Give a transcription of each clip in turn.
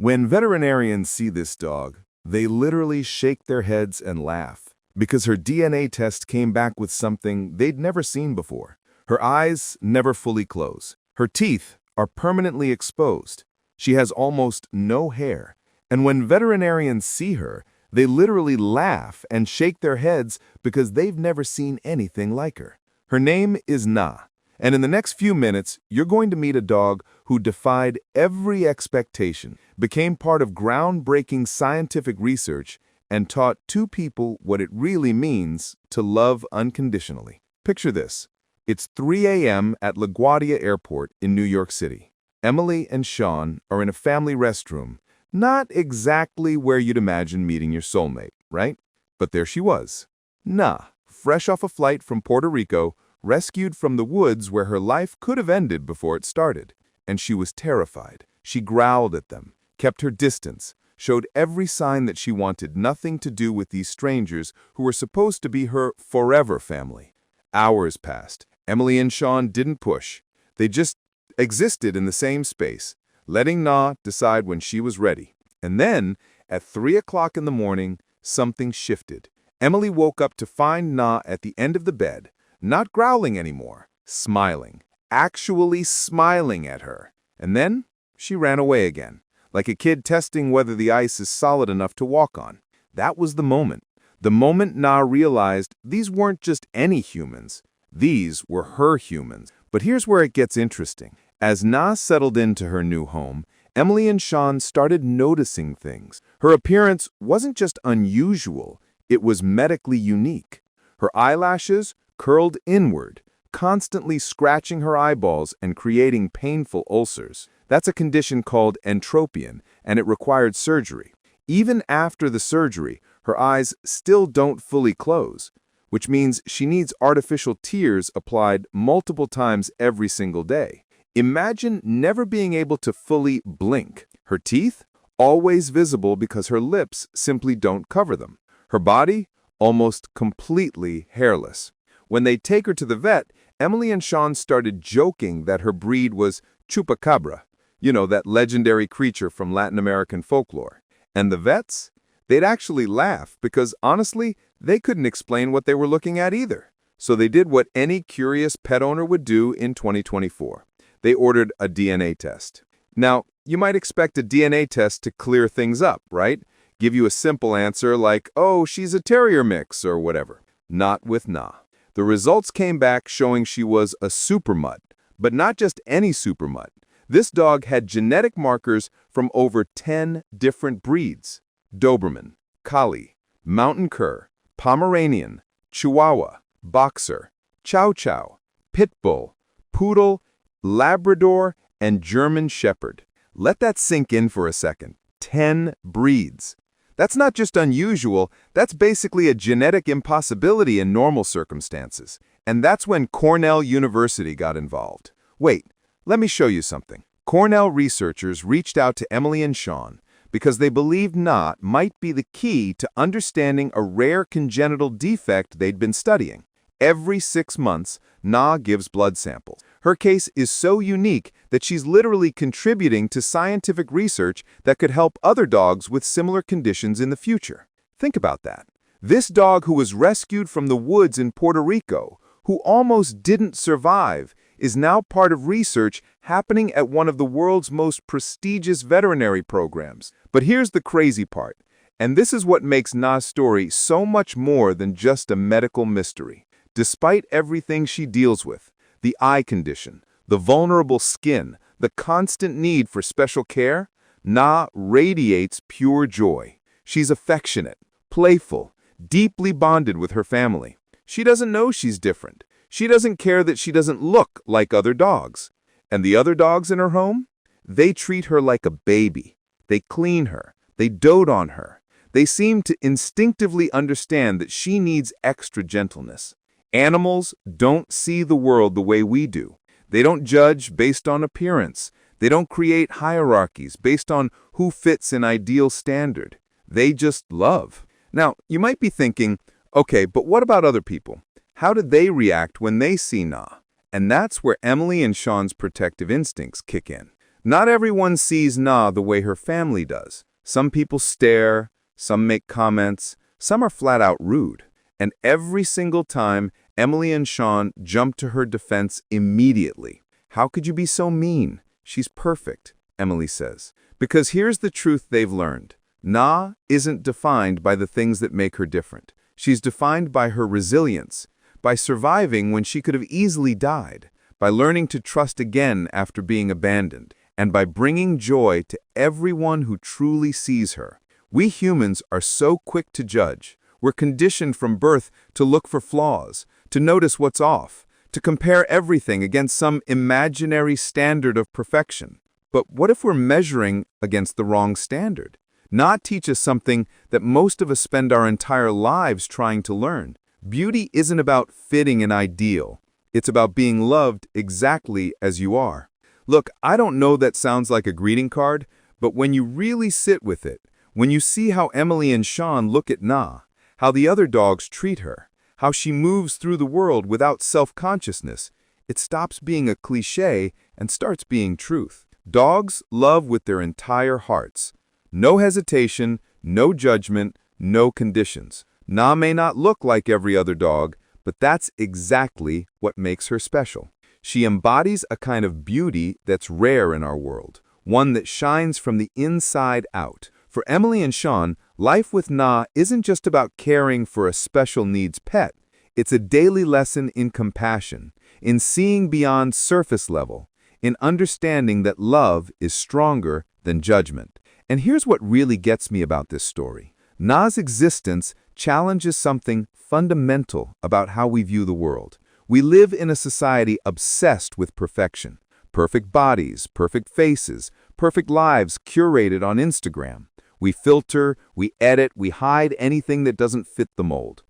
When veterinarians see this dog, they literally shake their heads and laugh because her DNA test came back with something they'd never seen before. Her eyes never fully close. Her teeth are permanently exposed. She has almost no hair. And when veterinarians see her, they literally laugh and shake their heads because they've never seen anything like her. Her name is Na, and in the next few minutes, you're going to meet a dog who defied every expectation, became part of groundbreaking scientific research, and taught two people what it really means to love unconditionally. Picture this. It's 3 a.m. at LaGuardia Airport in New York City. Emily and Sean are in a family restroom, not exactly where you'd imagine meeting your soulmate, right? But there she was. Na, fresh off a flight from Puerto Rico, rescued from the woods where her life could have ended before it started. And she was terrified. She growled at them, kept her distance, showed every sign that she wanted nothing to do with these strangers who were supposed to be her forever family. Hours passed. Emily and Sean didn't push. They just existed in the same space, letting Na decide when she was ready. And then, at 3 o'clock in the morning, something shifted. Emily woke up to find Na at the end of the bed, not growling anymore, smiling, actually smiling at her. And then, she ran away again, like a kid testing whether the ice is solid enough to walk on. That was the moment Na realized these weren't just any humans. These were her humans. But here's where it gets interesting. As Na settled into her new home, Emily and Sean started noticing things. Her appearance wasn't just unusual, it was medically unique. Her eyelashes curled inward, constantly scratching her eyeballs and creating painful ulcers. That's a condition called entropion, and it required surgery. Even after the surgery, her eyes still don't fully close, which means she needs artificial tears applied multiple times every single day. Imagine never being able to fully blink. Her teeth, always visible because her lips simply don't cover them. Her body, almost completely hairless. When they take her to the vet, Emily and Sean started joking that her breed was chupacabra, that legendary creature from Latin American folklore. And the vets? They'd actually laugh because, honestly, they couldn't explain what they were looking at either. So they did what any curious pet owner would do in 2024. They ordered a DNA test. Now, you might expect a DNA test to clear things up, right? Give you a simple answer like, oh, she's a terrier mix or whatever. Not with Na. The results came back showing she was a super mutt, but not just any super mutt. This dog had genetic markers from over 10 different breeds. Doberman, Collie, Mountain Cur, Pomeranian, Chihuahua, Boxer, Chow Chow, Pit Bull, Poodle, Labrador, and German Shepherd. Let that sink in for a second. 10 breeds. That's not just unusual, that's basically a genetic impossibility in normal circumstances. And that's when Cornell University got involved. Wait, let me show you something. Cornell researchers reached out to Emily and Sean because they believed Na might be the key to understanding a rare congenital defect they'd been studying. Every 6 months, Na gives blood samples. Her case is so unique that she's literally contributing to scientific research that could help other dogs with similar conditions in the future. Think about that. This dog who was rescued from the woods in Puerto Rico, who almost didn't survive, is now part of research happening at one of the world's most prestigious veterinary programs. But here's the crazy part, and this is what makes Na's story so much more than just a medical mystery. Despite everything she deals with, the eye condition, the vulnerable skin, the constant need for special care, Na radiates pure joy. She's affectionate, playful, deeply bonded with her family. She doesn't know she's different. She doesn't care that she doesn't look like other dogs. And the other dogs in her home? They treat her like a baby. They clean her. They dote on her. They seem to instinctively understand that she needs extra gentleness. Animals don't see the world the way we do. They don't judge based on appearance. They don't create hierarchies based on who fits an ideal standard. They just love. Now, you might be thinking, okay, but what about other people? How did they react when they see Na? And that's where Emily and Sean's protective instincts kick in. Not everyone sees Na the way her family does. Some people stare, some make comments, some are flat out rude. And every single time, Emily and Sean jump to her defense immediately. "How could you be so mean? She's perfect," Emily says. Because here's the truth they've learned. Na isn't defined by the things that make her different. She's defined by her resilience, by surviving when she could have easily died, by learning to trust again after being abandoned, and by bringing joy to everyone who truly sees her. We humans are so quick to judge. We're conditioned from birth to look for flaws, to notice what's off, to compare everything against some imaginary standard of perfection. But what if we're measuring against the wrong standard? Na teaches something that most of us spend our entire lives trying to learn. Beauty isn't about fitting an ideal. It's about being loved exactly as you are. Look, I don't know that sounds like a greeting card, but when you really sit with it, when you see how Emily and Sean look at Na, how the other dogs treat her, how she moves through the world without self-consciousness, it stops being a cliché and starts being truth. Dogs love with their entire hearts. No hesitation, no judgment, no conditions. Na may not look like every other dog, but that's exactly what makes her special. She embodies a kind of beauty that's rare in our world, one that shines from the inside out. For Emily and Sean, life with Na isn't just about caring for a special needs pet. It's a daily lesson in compassion, in seeing beyond surface level, in understanding that love is stronger than judgment. And here's what really gets me about this story. Na's existence challenges something fundamental about how we view the world. We live in a society obsessed with perfection. Perfect bodies, perfect faces, perfect lives curated on Instagram. We filter, we edit, we hide anything that doesn't fit the mold.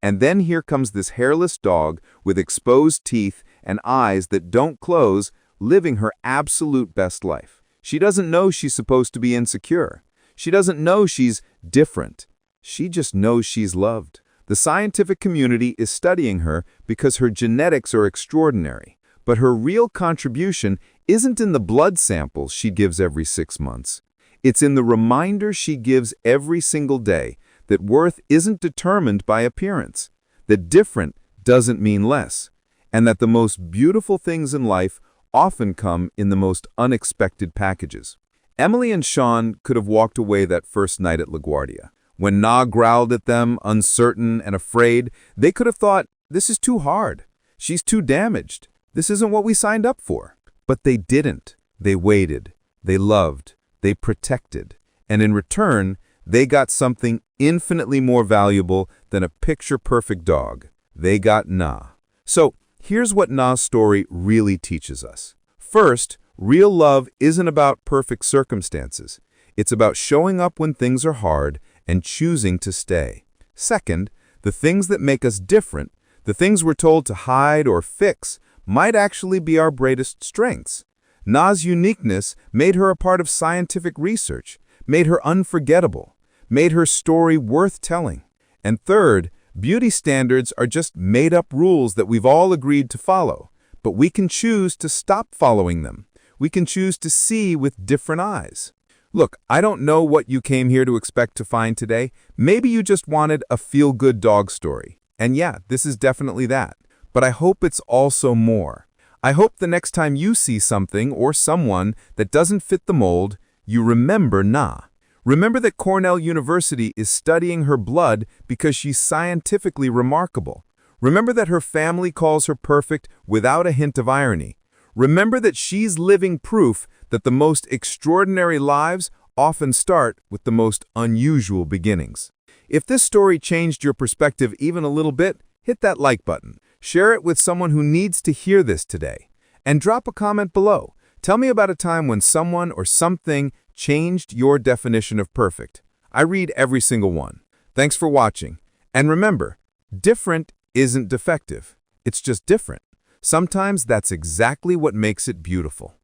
And then here comes this hairless dog with exposed teeth and eyes that don't close, living her absolute best life. She doesn't know she's supposed to be insecure. She doesn't know she's different. She just knows she's loved. The scientific community is studying her because her genetics are extraordinary. But her real contribution isn't in the blood samples she gives every 6 months. It's in the reminder she gives every single day that worth isn't determined by appearance, that different doesn't mean less, and that the most beautiful things in life often come in the most unexpected packages. Emily and Sean could have walked away that first night at LaGuardia. When Na growled at them, uncertain and afraid, they could have thought, "This is too hard. She's too damaged. This isn't what we signed up for." But they didn't. They waited. They loved. They protected. And in return, they got something infinitely more valuable than a picture-perfect dog. They got Na. So, here's what Na's story really teaches us. First, real love isn't about perfect circumstances. It's about showing up when things are hard and choosing to stay. Second, the things that make us different, the things we're told to hide or fix, might actually be our greatest strengths. Na's uniqueness made her a part of scientific research, made her unforgettable, made her story worth telling. And third, beauty standards are just made-up rules that we've all agreed to follow, but we can choose to stop following them. We can choose to see with different eyes. Look, I don't know what you came here to expect to find today. Maybe you just wanted a feel-good dog story. And yeah, this is definitely that. But I hope it's also more. I hope the next time you see something or someone that doesn't fit the mold, you remember Na. Remember that Cornell University is studying her blood because she's scientifically remarkable. Remember that her family calls her perfect without a hint of irony. Remember that she's living proof that the most extraordinary lives often start with the most unusual beginnings. If this story changed your perspective even a little bit, hit that like button. Share it with someone who needs to hear this today. And drop a comment below. Tell me about a time when someone or something changed your definition of perfect. I read every single one. Thanks for watching. And remember, different isn't defective. It's just different. Sometimes that's exactly what makes it beautiful.